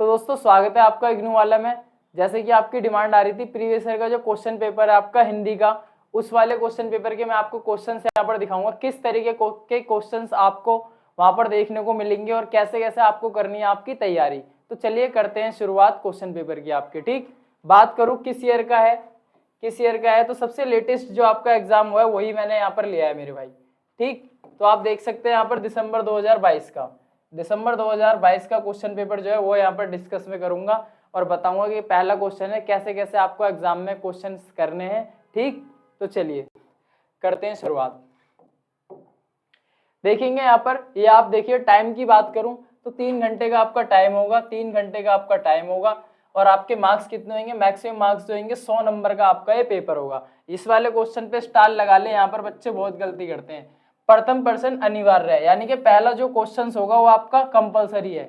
तो दोस्तों स्वागत है आपका इग्नू वाला में। जैसे कि आपकी डिमांड आ रही थी प्रीवियस ईयर का जो क्वेश्चन पेपर है आपका हिंदी का, उस वाले क्वेश्चन पेपर के मैं आपको क्वेश्चन यहाँ पर दिखाऊंगा किस तरीके के क्वेश्चन आपको वहां पर देखने को मिलेंगे और कैसे कैसे आपको करनी है आपकी तैयारी। तो चलिए करते हैं शुरुआत क्वेश्चन पेपर की आपके। ठीक, बात करूं किस ईयर का है, किस ईयर का है, तो सबसे लेटेस्ट जो आपका एग्जाम हुआ है वही मैंने यहाँ पर लिया है मेरे भाई। ठीक, तो आप देख सकते हैं यहाँ पर दिसंबर 2022 का, दिसंबर 2022 का क्वेश्चन पेपर जो है वो यहाँ पर डिस्कस में करूंगा और बताऊंगा कि पहला क्वेश्चन है कैसे कैसे आपको एग्जाम में क्वेश्चन करने हैं। ठीक, तो चलिए करते हैं शुरुआत। देखेंगे यहाँ पर, ये आप देखिए टाइम की बात करूं तो 3 घंटे का आपका टाइम होगा, 3 घंटे का आपका टाइम होगा और आपके मार्क्स कितने होंगे, मैक्सिमम मार्क्स जो होंगे 100 नंबर का आपका ये पेपर होगा। इस वाले क्वेश्चन पे स्टार लगा ले, यहाँ पर बच्चे बहुत गलती करते हैं। प्रथम पर्सन अनिवार्य है, यानी कि पहला जो क्वेश्चन होगा वो आपका कंपलसरी है।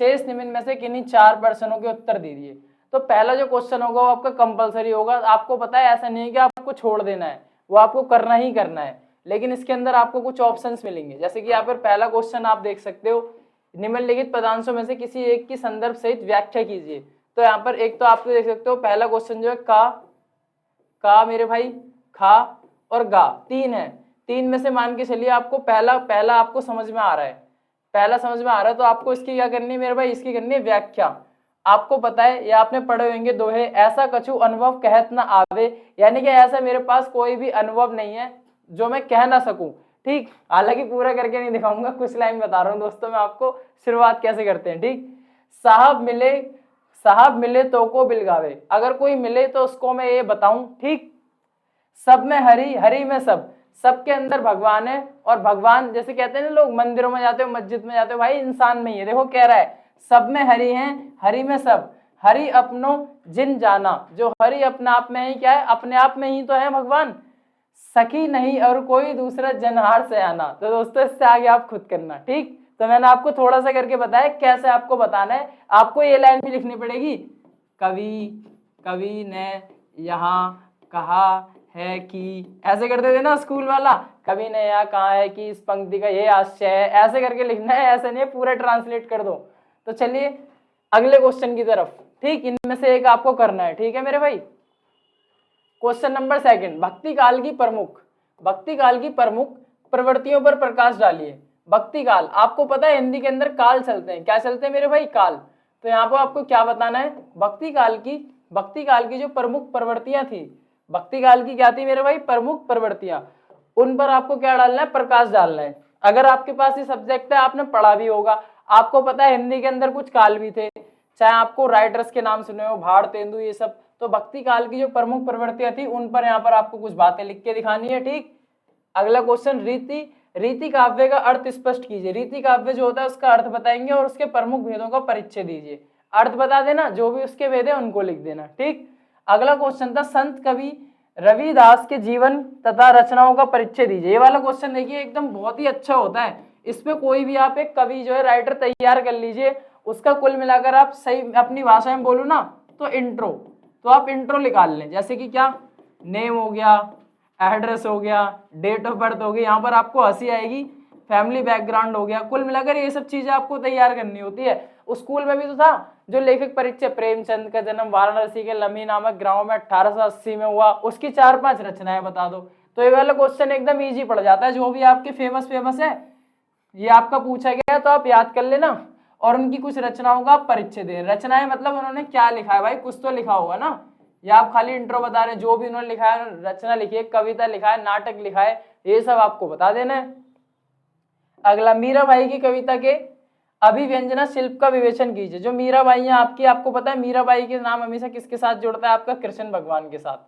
शेष निम्न में से किन्हीं 4 पर्सनों के उत्तर दीजिए। तो पहला जो क्वेश्चन होगा वो आपका कंपलसरी होगा। आपको पता है ऐसा नहीं है कि आपको छोड़ देना है, वो आपको करना ही करना है, लेकिन इसके अंदर आपको कुछ ऑप्शंस मिलेंगे। जैसे कि यहाँ पर पहला क्वेश्चन आप देख सकते हो, निम्नलिखित पदांशों में से किसी एक की संदर्भ सहित व्याख्या कीजिए। तो यहाँ पर एक तो आप देख सकते हो पहला क्वेश्चन जो है का मेरे भाई, खा और गा, 3 है। 3 में से मान के चलिए आपको पहला आपको समझ में आ रहा है, पहला समझ में आ रहा है, तो आपको इसकी क्या करनी है मेरे भाई, इसकी करनी है व्याख्या। आपको पता है या आपने पढ़े होंगे दोहे, ऐसा कछु अनुभव कहत न आवे, यानी कि ऐसा मेरे पास कोई भी अनुभव नहीं है जो मैं कह ना सकूं। ठीक, हालांकि पूरा करके नहीं दिखाऊंगा, कुछ लाइन बता रहा हूं दोस्तों मैं आपको शुरुआत कैसे करते हैं। ठीक, साहब मिले तो को बिलगावे, अगर कोई मिले तो उसको मैं ये बताऊं। ठीक, सब में हरि, हरि में सब, सबके अंदर भगवान है और भगवान जैसे कहते हैं ना लोग मंदिरों में जाते हो मस्जिद में जाते हो, भाई इंसान में ही है। देखो कह रहा है सब में हरि हैं, हरि में सब, हरि अपनो जिन जाना, जो हरि अपने आप में ही क्या है, अपने आप में ही तो है भगवान, सखी नहीं और कोई दूसरा जनहार से आना। तो दोस्तों इससे आगे आप खुद करना। ठीक, तो मैंने आपको थोड़ा सा करके बताया कैसे आपको बताना है। आपको ये लाइन भी लिखनी पड़ेगी, कवि ने यहाँ कहा है कि, ऐसे करते थे ना स्कूल वाला, कवि ने यहाँ कहा है कि इस पंक्ति का ये आशय है, ऐसे करके लिखना है, ऐसे नहीं पूरा ट्रांसलेट कर दो। तो चलिए अगले क्वेश्चन की तरफ। ठीक, इनमें से एक आपको करना है। ठीक है मेरे भाई, क्वेश्चन नंबर 2, भक्ति काल की प्रमुख प्रवृत्तियों पर प्रकाश डालिए। भक्ति काल, आपको पता है हिंदी के अंदर काल चलते हैं, क्या चलते हैं मेरे भाई, काल। तो यहाँ पर आपको क्या बताना है, भक्ति काल की जो प्रमुख प्रवृत्तियां थी, भक्ति काल की क्या थी मेरे भाई, प्रमुख प्रवृत्तियां, उन पर आपको क्या डालना है, प्रकाश डालना है। अगर आपके पास ये सब्जेक्ट है, आपने पढ़ा भी होगा, आपको पता है हिंदी के अंदर कुछ काल भी थे, चाहे आपको राइटर्स के नाम सुने हो, भाड़ तेंदु ये सब। तो भक्ति काल की जो प्रमुख प्रवृत्तियां थी उन पर यहाँ पर आपको कुछ बातें लिख के दिखानी है। ठीक, अगला क्वेश्चन, रीति काव्य का अर्थ स्पष्ट कीजिए। रीति काव्य जो होता है उसका अर्थ बताएंगे और उसके प्रमुख भेदों का परिचय दीजिए। अर्थ बता देना, जो भी उसके भेद है उनको लिख देना। ठीक, अगला क्वेश्चन था, संत कवि रविदास के जीवन तथा रचनाओं का परिचय दीजिए। ये वाला क्वेश्चन देखिए एकदम बहुत ही अच्छा होता है। इसमें कोई भी आप एक कवि जो है राइटर तैयार कर लीजिए, उसका कुल मिलाकर आप सही अपनी भाषा में बोलो ना तो इंट्रो, तो आप इंट्रो निकाल लें। जैसे कि क्या, नेम हो गया, एड्रेस हो गया, डेट ऑफ बर्थ हो गई, यहाँ पर आपको हंसी आएगी, फैमिली बैकग्राउंड हो गया, कुल मिलाकर ये सब चीजें आपको तैयार करनी होती है। स्कूल में भी तो था जो लेखक परिचय, प्रेमचंद का जन्म वाराणसी के लमी नामक गांव में 1880 में हुआ, उसकी 4-5 रचनाएं बता दो। तो ये वाला क्वेश्चन एकदम इजी पड़ जाता है। जो भी आपके फेमस है ये आपका पूछा गया तो आप याद कर लेना और उनकी कुछ रचनाओं का परिचय दें। रचनाएं मतलब उन्होंने क्या लिखा है भाई, कुछ तो लिखा होगा ना, या आप खाली इंट्रो बता रहे हैं, जो भी उन्होंने लिखा है, रचना लिखी है, कविता लिखा है, नाटक लिखा है, ये सब आपको बता देना है। अगला, मीराबाई की कविता के अभिव्यंजना शिल्प का विवेचन कीजिए। जो मीराबाई है आपकी, आपको पता है मीराबाई के नाम हमेशा किसके साथ जुड़ता है, आपका कृष्ण भगवान के साथ।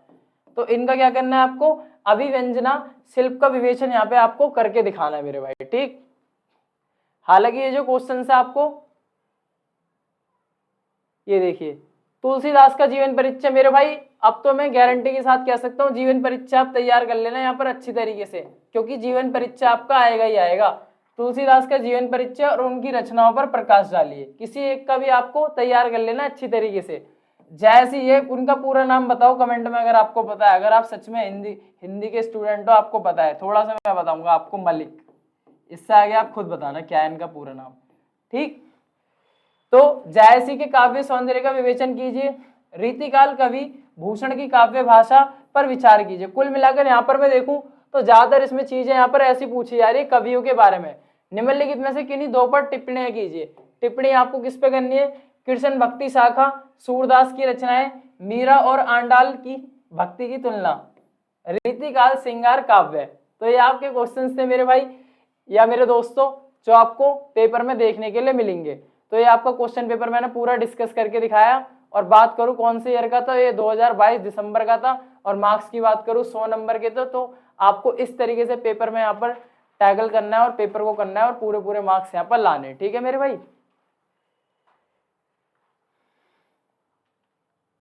तो इनका क्या करना है आपको, अभिव्यंजना शिल्प का विवेचन यहाँ पे आपको करके दिखाना है मेरे भाई। ठीक, हालांकि ये जो क्वेश्चन है आपको, ये देखिए तुलसीदास का जीवन परिचय मेरे भाई, अब तो मैं गारंटी के साथ कह सकता हूँ जीवन परिचय आप तैयार कर लेना यहाँ पर अच्छी तरीके से, क्योंकि जीवन परिचय आपका आएगा ही आएगा। तुलसीदास का जीवन परिचय और उनकी रचनाओं पर प्रकाश डालिए, किसी एक का भी आपको तैयार कर लेना अच्छी तरीके से। जैसे ये उनका पूरा नाम बताओ कमेंट में अगर आपको पता है, अगर आप सच में हिंदी के स्टूडेंट हो, आपको पता है, थोड़ा सा मैं बताऊंगा आपको, मलिक। इससे आगे आप खुद बताना क्या है इनका पूरा नाम। ठीक, तो जायसी के काव्य सौंदर्य का विवेचन कीजिए, रीतिकाल कवि भूषण की काव्य भाषा पर विचार कीजिए। कुल मिलाकर यहाँ पर मैं देखूं तो ज्यादातर इसमें चीजें यहाँ पर ऐसी पूछी जा रही है कवियों के बारे में। निम्नलिखित में से किन्हीं दो पर टिप्पणियां कीजिए। टिप्पणी आपको किस पे करनी है? कृष्ण भक्ति शाखा, सूरदास की रचनाएं, मीरा और आंडाल की भक्ति की तुलना, रीतिकाल श्रृंगार काव्य। तो ये आपके क्वेश्चंस थे मेरे भाई या मेरे दोस्तों, जो आपको पेपर में देखने के लिए मिलेंगे। तो ये आपका क्वेश्चन पेपर मैंने पूरा डिस्कस करके दिखाया। और बात करूं कौन से ईयर का था, ये 2022 दिसंबर का था। और मार्क्स की बात करूं 100 नंबर के थे। तो आपको इस तरीके से पेपर में यहाँ पर टैकल करना है और पेपर को करना है और पूरे मार्क्स यहाँ पर लाने। ठीक है मेरे भाई।